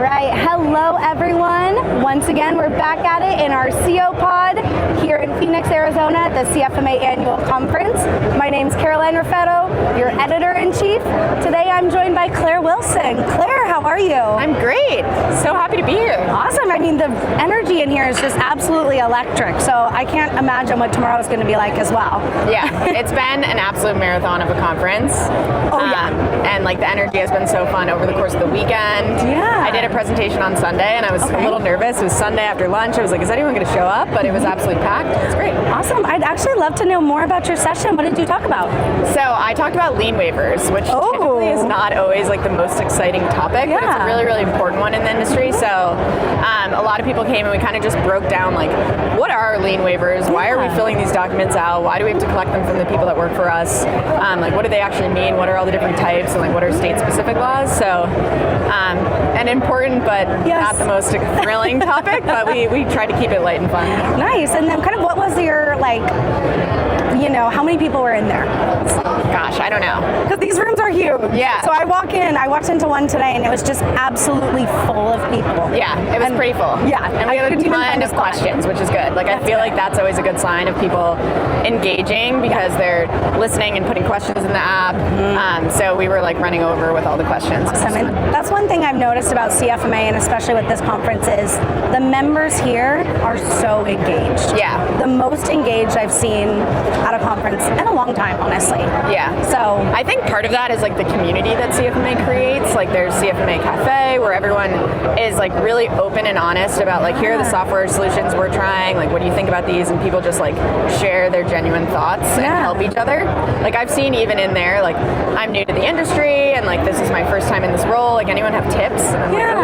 right, hello everyone. Once again, we're back at it in our CO Pod here in Phoenix, Arizona at the CFMA annual conference. My name's Caroline Raffetto, your editor-in-chief. Today I'm joined by Claire Wilson. Claire, how are you? I'm great. So happy to be here. Awesome. I mean, the energy in here is just absolutely electric, so I can't imagine what tomorrow is going to be like as well. Yeah, it's been an absolute marathon of a conference. And like the energy has been so fun over the course of the weekend. Yeah. I did a presentation on Sunday and I was a little nervous. It was Sunday after lunch. I was like, is anyone going to show up? But it was absolutely packed. It was great. Awesome. I'd actually love to know more about your session. What did you talk about? So I talked about lien waivers, which typically is not always like the most exciting topic, but it's a really, really important one in the industry. So a lot of people came and we kind of just broke down like, what are lien waivers? Why are we filling these documents out? Why do we have to collect them from the people that work for us? Like, what do they actually mean? What are all the different types? And like, what are state-specific laws? So, an important but not the most thrilling topic, but we tried to keep it light and fun. Nice. And then kind of what was your, like, you know, how many people were in there? Gosh, I don't know. Because these rooms are huge. Yeah. So I walked into one today and it was just absolutely full of people. Yeah, it was pretty full. Yeah. And we had a ton of questions, which is good. Like, I feel like that's always a good sign of people engaging because they're listening and putting questions in the app. So we were like running over with all the questions. Awesome. And that's one thing I've noticed about CFMA, and especially with this conference, is the members here are so engaged. Yeah. The most engaged I've seen at a conference in a long time, honestly. Yeah. So I think part of that is like the community that CFMA creates. Like there's CFMA Cafe where everyone is like really open and honest about like, here are the software solutions we're trying. Like, what do you think about these? And people just like share their genuine thoughts and help each other. Like I've seen even in there, like I'm new to the industry and like this is my first time in this role. Like anyone have tips? And I'm like, I love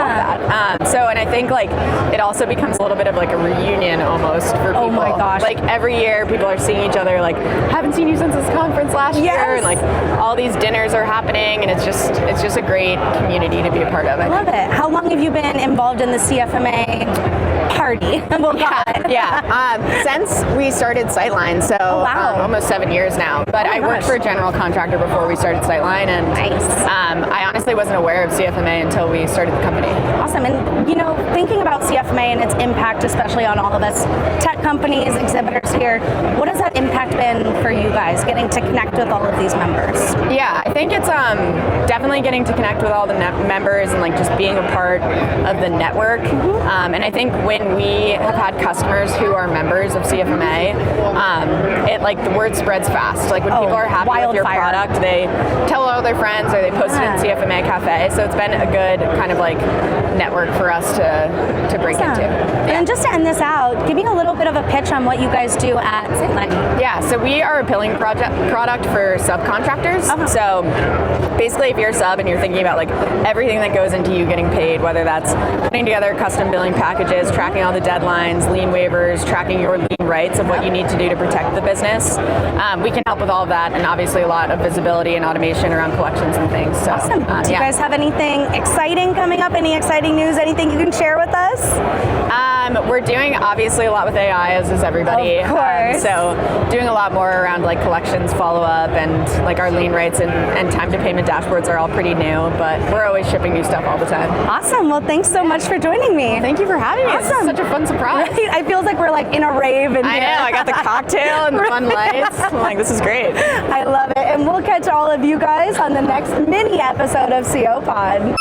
that. And I think like it also becomes a little bit of like a reunion almost for people. Oh my gosh. Like every year people are seeing each other like, haven't seen you since this conference last year. And like all these dinners are happening and it's just a great community to be a part of. I love it. How long have you been involved in the CFMA party? Since we started Siteline, so almost 7 years now. But I worked for a general contractor before we started Siteline, and I honestly wasn't aware of CFMA until we started the company. Awesome. And you know, thinking about CFMA and its impact, especially on all of us tech companies, exhibitors here, what has that impact been for you guys, getting to connect with all of these members? Yeah, I think it's definitely getting to connect with all the members and like just being a part of the network. And I think when we have had customers who are members of CFMA, it like the word spreads fast. Like when people are happy with your product, they tell all their friends or they post it in CFMA Cafe. So it's been a good kind of like network for us to break into. And just to end this out, give me a little bit of a pitch on what you guys do at Siteline. Yeah, so we are a billing product for subcontractors. So basically if you're a sub and you're thinking about like everything that goes into you getting paid, whether that's putting together custom billing packages, tracking all the deadlines, lien waivers, tracking your lien rights of what you need to do to protect the business, we can help with all of that, and obviously a lot of visibility and automation around collections and things. So, awesome. Do you guys have anything exciting coming up? Any exciting news? Anything you can share with us? We're doing obviously a lot with AI, as is everybody. Of course. So doing a lot more around like collections follow-up and like our lien rights and time to payment dashboards are all pretty new, but we're always shipping new stuff all the time. Awesome. Well, thanks so much for joining me. Thank you for having me. Awesome. It's such a fun surprise. Right? I feel like we're like in a rave. I know. I got the cocktail and the fun lights. I'm like, this is great. I love it. And we'll catch all of you guys on the next mini episode of CO Pod.